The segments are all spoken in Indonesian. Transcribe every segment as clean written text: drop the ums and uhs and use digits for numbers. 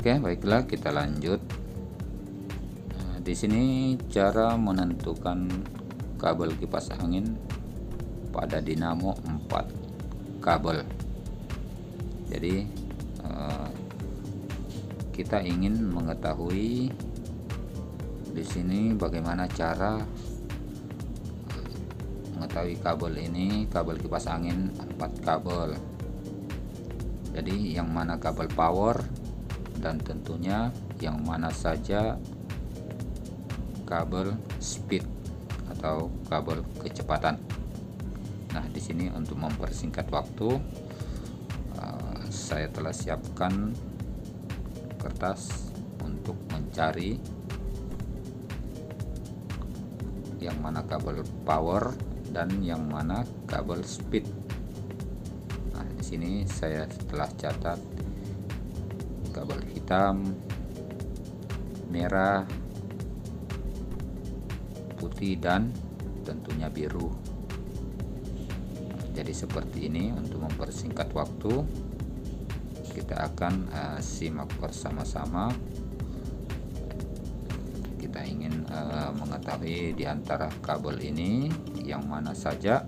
Oke, baiklah kita lanjut. Di sini cara menentukan kabel kipas angin pada dinamo 4 kabel. Jadi kita ingin mengetahui di sini bagaimana cara mengetahui kabel ini, kabel kipas angin 4 kabel. Jadi yang mana kabel power, dan tentunya yang mana saja kabel speed atau kabel kecepatan. Nah, di sini untuk mempersingkat waktu, saya telah siapkan kertas untuk mencari yang mana kabel power dan yang mana kabel speed. Nah, di sini saya telah catat kabel hitam, merah, putih, dan tentunya biru. Jadi seperti ini. Untuk mempersingkat waktu, kita akan simak bersama-sama. Kita ingin mengetahui di antara kabel ini yang mana saja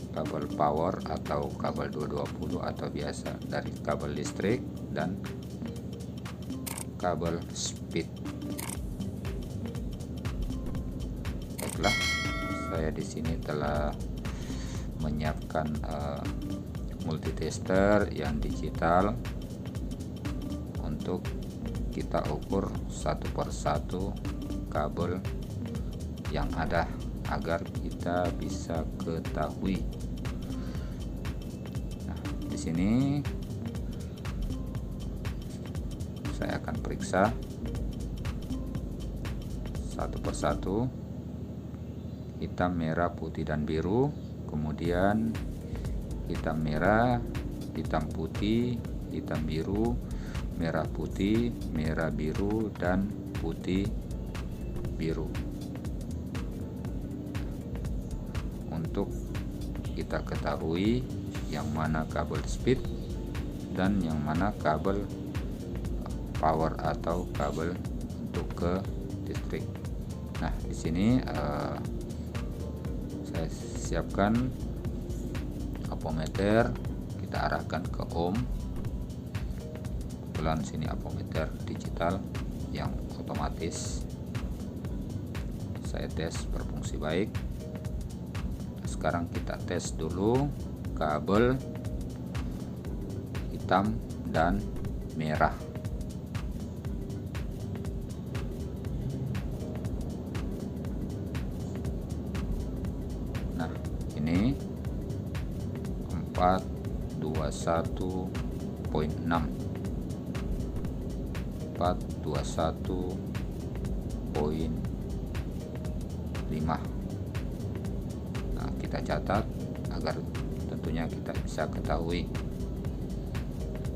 kabel power atau kabel 220 atau biasa dari kabel listrik, dan kabel speed. Baiklah, saya di sini telah menyiapkan multitester yang digital untuk kita ukur satu persatu kabel yang ada agar kita bisa ketahui. Nah, di sini saya akan periksa satu persatu, hitam, merah, putih, dan biru. Kemudian hitam, merah, hitam, putih, hitam, biru, merah, putih, merah, biru, dan putih, biru. Untuk kita ketahui yang mana kabel speed dan yang mana kabel power atau kabel untuk ke listrik. Nah, di sini saya siapkan apometer, kita arahkan ke ohm. Kebetulan sini apometer digital yang otomatis. Saya tes berfungsi baik. Sekarang kita tes dulu kabel hitam dan merah. Nah, ini 421.6, 421.5. Nah, kita catat agar tentunya kita bisa ketahui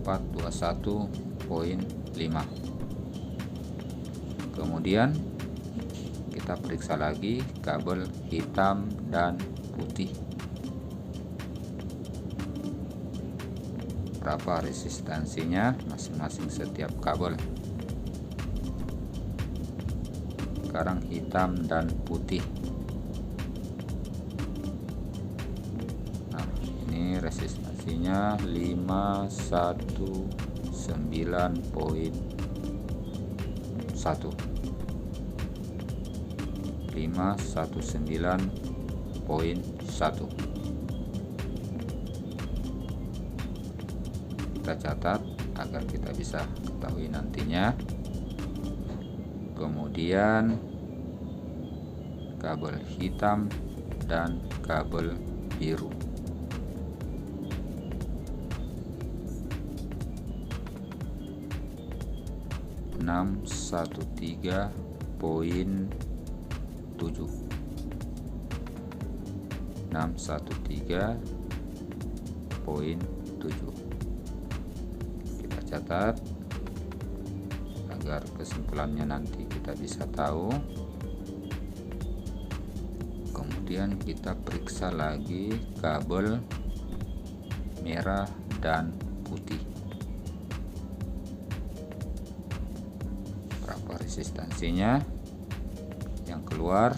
421.5. Kemudian kita periksa lagi kabel hitam dan putih, berapa resistansinya masing-masing setiap kabel. Sekarang hitam dan putih. Nah, ini resistansinya 519.1, 519.1. Kita catat agar kita bisa ketahui nantinya. Kemudian kabel hitam dan kabel biru. Enam 613.7, 613.7. Kita catat agar kesimpulannya nanti kita bisa tahu. Kemudian kita periksa lagi kabel merah dan putih. resistansinya yang keluar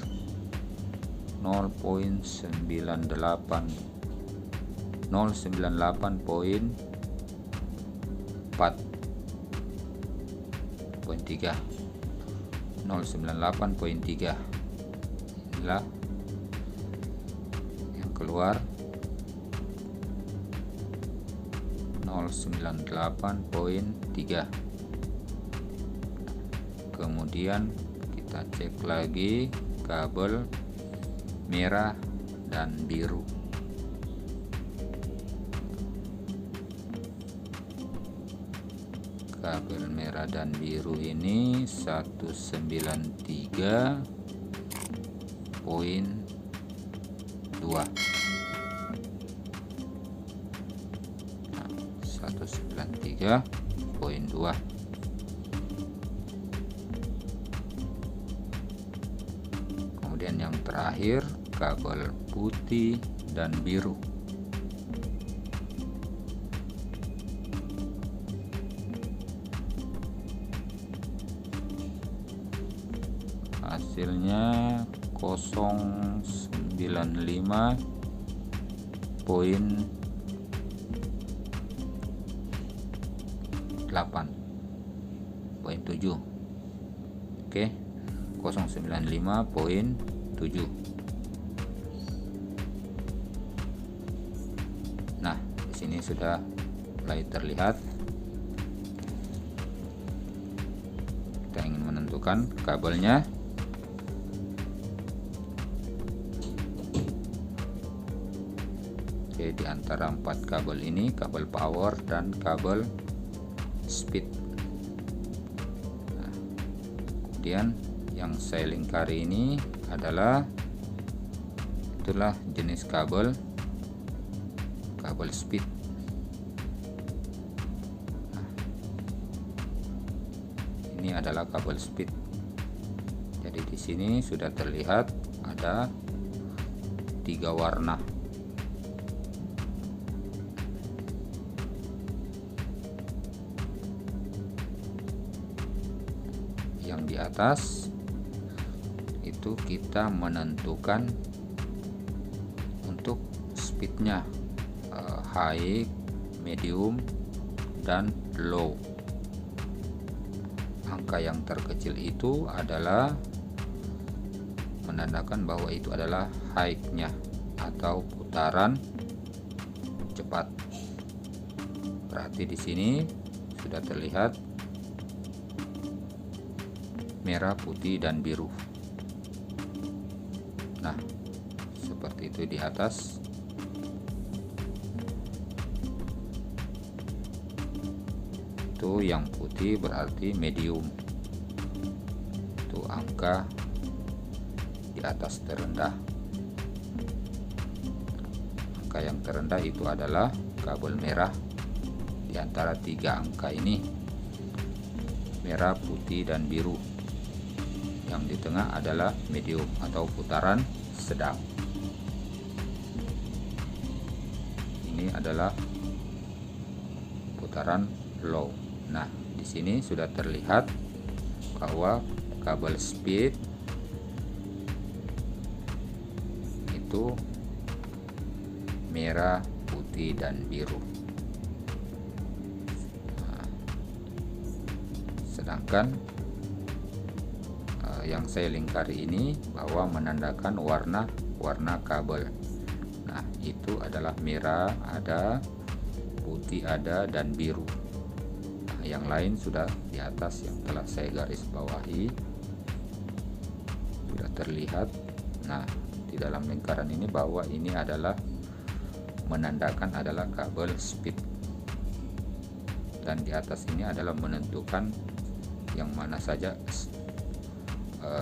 0.98.4.3 098.3 inilah yang keluar 098.3. kemudian kita cek lagi kabel merah dan biru. Kabel merah dan biru ini 193.2. 193.2. Kemudian yang terakhir kabel putih dan biru. Hasilnya 095.8.7. Oke, 095.7. Nah, di sini sudah mulai terlihat. Kita ingin menentukan kabelnya. Oke, di antara 4 kabel ini, kabel power dan kabel speed. Nah, kemudian yang saya lingkari ini adalah itulah jenis kabel speed. Nah, ini adalah kabel speed. Jadi di sini sudah terlihat ada 3 warna. Yang di atas itu kita menentukan untuk speednya, high, medium, dan low. Angka yang terkecil itu adalah menandakan bahwa itu adalah high-nya atau putaran cepat. Berarti di sini sudah terlihat merah, putih, dan biru. Nah, seperti itu di atas. Itu yang putih berarti medium. Itu angka di atas terendah. Angka yang terendah itu adalah kabel merah di antara 3 angka ini. Merah, putih, dan biru. Yang di tengah adalah medium atau putaran sedang. Ini adalah putaran low. Nah, di sini sudah terlihat bahwa kabel speed itu merah, putih, dan biru. Nah, sedangkan yang saya lingkari ini bahwa menandakan warna kabel. Nah, itu adalah merah ada, putih ada, dan biru. Nah, yang lain sudah di atas yang telah saya garis bawahi sudah terlihat. Nah, di dalam lingkaran ini bahwa ini adalah menandakan adalah kabel speed, dan di atas ini adalah menentukan yang mana saja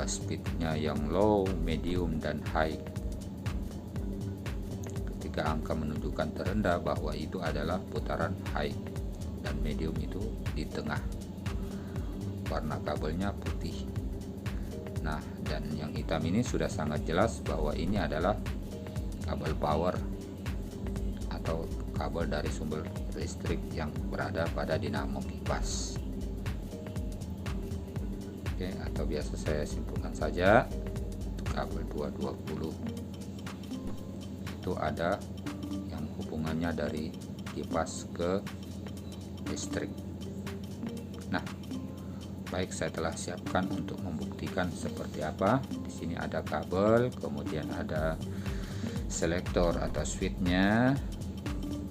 speednya, yang low, medium, dan high. Ketika angka menunjukkan terendah bahwa itu adalah putaran high, dan medium itu di tengah. Warna kabelnya putih. Nah, dan yang hitam ini sudah sangat jelas bahwa ini adalah kabel power atau kabel dari sumber listrik yang berada pada dinamo kipas. Oke, atau biasa saya simpulkan saja kabel 220 itu ada yang hubungannya dari kipas ke listrik. Nah, baik, saya telah siapkan untuk membuktikan seperti apa. Di sini ada kabel, kemudian ada selektor atau switchnya.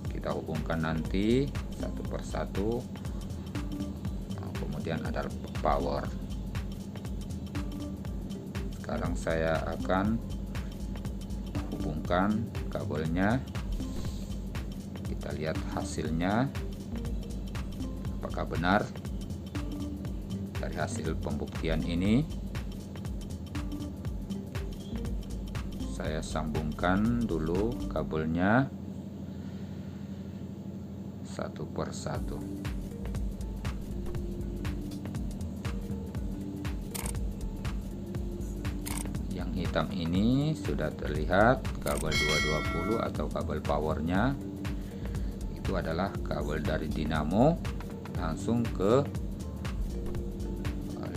Kita hubungkan nanti satu persatu. Kemudian ada power. Sekarang saya akan hubungkan kabelnya. Kita lihat hasilnya apakah benar. Dari hasil pembuktian ini saya sambungkan dulu kabelnya satu persatu. Yang hitam ini sudah terlihat kabel 220 atau kabel powernya. Itu adalah kabel dari dinamo langsung ke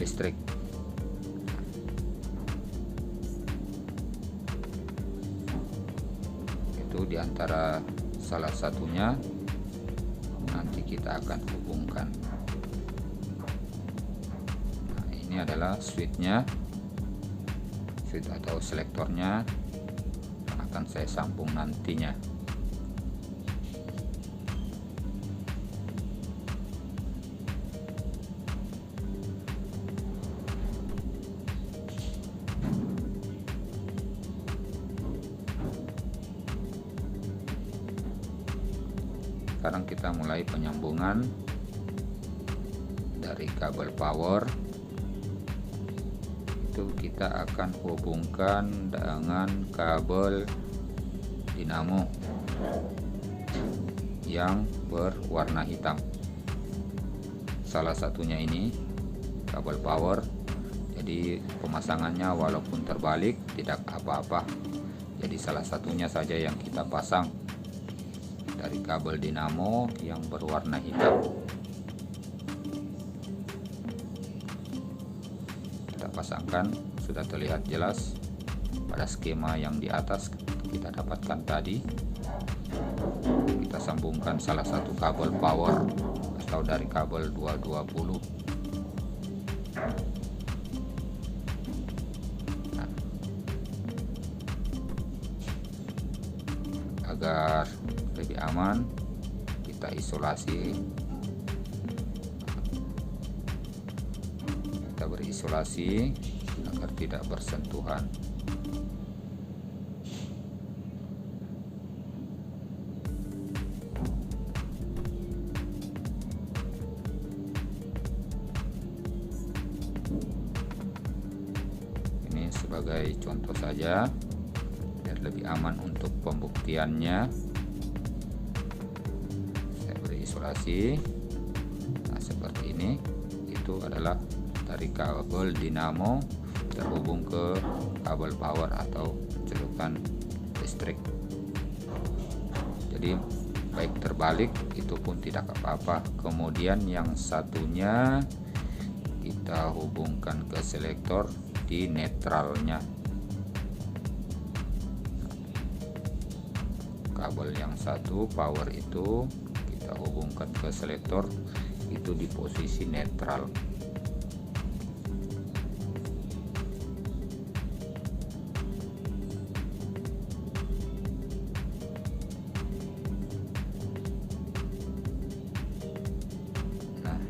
listrik. Itu diantara salah satunya nanti kita akan hubungkan. Nah, ini adalah switchnya, switch atau selektornya akan saya sambung nantinya. Sekarang kita mulai penyambungan dari kabel power. Itu kita akan hubungkan dengan kabel dinamo yang berwarna hitam. Salah satunya ini kabel power. Jadi pemasangannya walaupun terbalik tidak apa-apa. Jadi salah satunya saja yang kita pasang dari kabel dinamo yang berwarna hitam. Kita pasangkan, sudah terlihat jelas pada skema yang di atas kita dapatkan tadi. Kita sambungkan salah satu kabel power atau dari kabel 220. Nah, agar lebih aman kita isolasi, kita beri isolasi agar tidak bersentuhan. Ini sebagai contoh saja biar lebih aman untuk pembuktiannya. Isolasi. Nah, seperti ini. Itu adalah dari kabel dinamo terhubung ke kabel power atau colokan listrik. Jadi baik terbalik itu pun tidak apa-apa. Kemudian yang satunya kita hubungkan ke selektor di netralnya. Kabel yang satu power itu kita hubungkan ke selektor itu di posisi netral. Nah,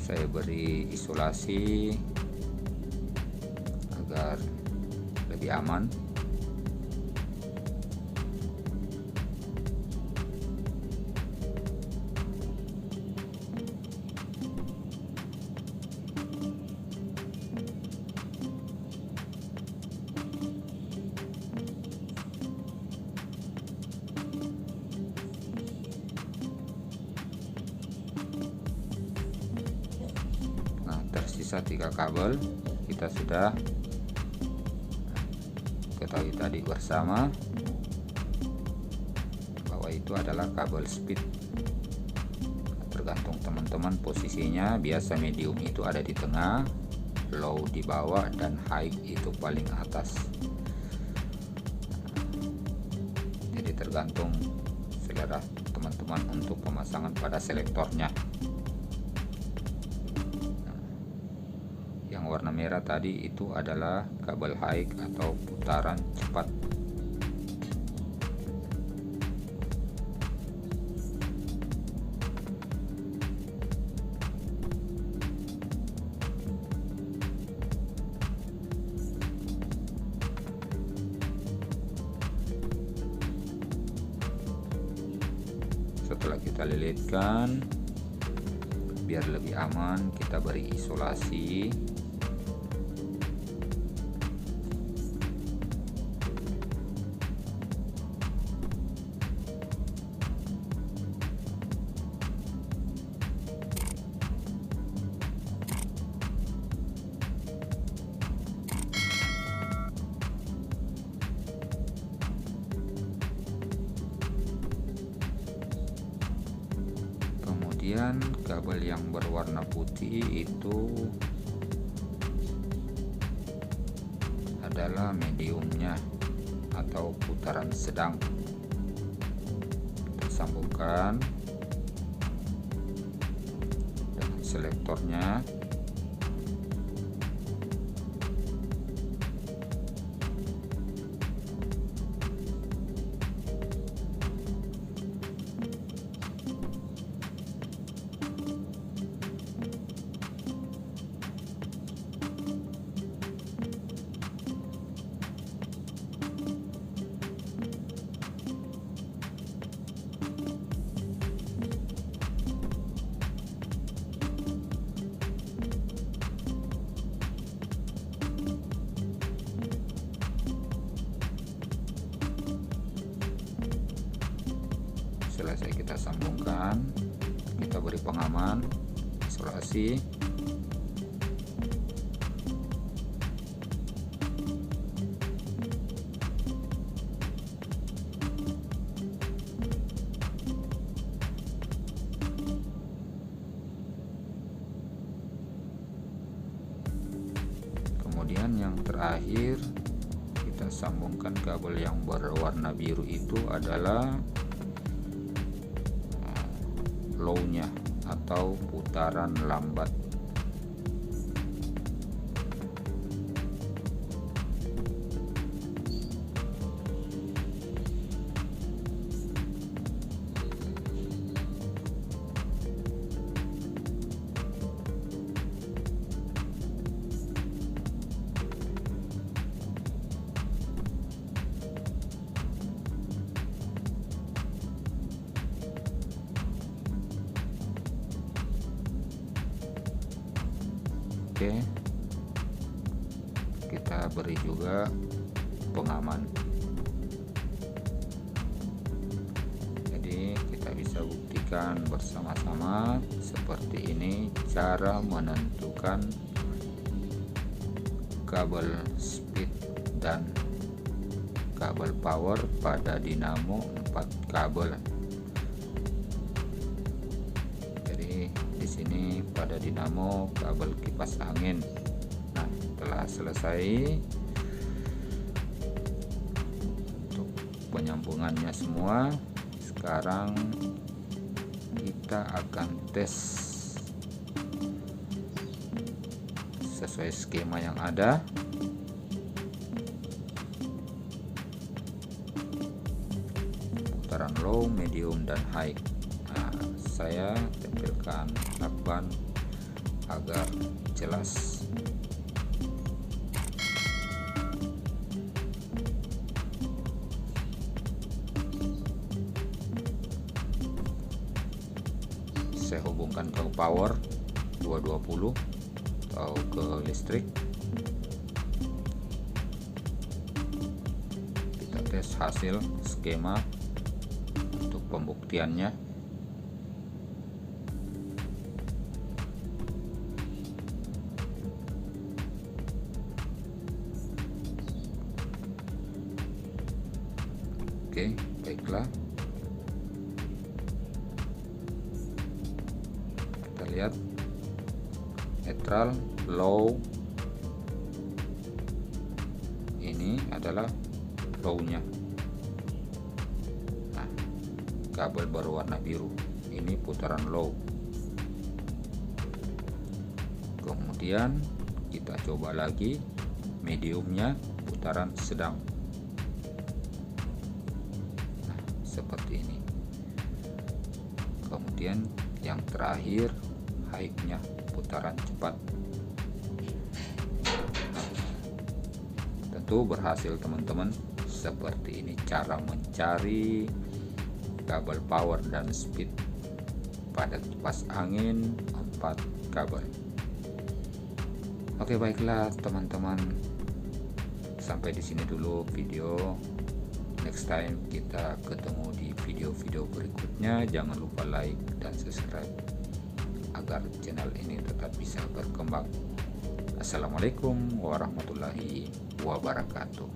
saya beri isolasi agar lebih aman. Tersisa 3 kabel. Kita sudah ketahui tadi bersama bahwa itu adalah kabel speed tergantung teman-teman posisinya. Biasa medium itu ada di tengah, low di bawah, dan high itu paling atas. Jadi tergantung selera teman-teman untuk pemasangan pada selektornya. Yang warna merah tadi itu adalah kabel high atau putaran cepat. Setelah kita lilitkan, biar lebih aman, kita beri isolasi. Kemudian kabel yang berwarna putih itu adalah mediumnya atau putaran sedang. Kita sambungkan dengan selektornya. Selesai kita sambungkan, kita beri pengaman, isolasi. Kemudian yang terakhir, kita sambungkan kabel yang berwarna biru itu adalah low-nya atau putaran lambat. Oke, kita beri juga pengaman. Jadi kita bisa buktikan bersama-sama seperti ini cara menentukan kabel speed dan kabel power pada dinamo 4 kabel. Di sini pada dinamo kabel kipas angin. Nah, telah selesai untuk penyambungannya semua. Sekarang kita akan tes sesuai skema yang ada. Putaran low, medium, dan high. Saya tempelkan lakban agar jelas. Saya hubungkan ke power 220 atau ke listrik. Kita tes hasil skema untuk pembuktiannya. Oke, baiklah. kita lihat netral, low, ini adalah low-nya. Nah, kabel berwarna biru ini putaran low. Kemudian kita coba lagi mediumnya putaran sedang. Nah, seperti ini. Kemudian yang terakhir high-nya putaran cepat. Tentu berhasil teman-teman. Seperti ini cara mencari kabel power dan speed pada kipas angin 4 kabel. Oke, baiklah teman-teman, sampai di sini dulu video. Next time kita ketemu di video-video berikutnya. Jangan lupa like dan subscribe agar channel ini tetap bisa berkembang. Assalamualaikum warahmatullahi wabarakatuh.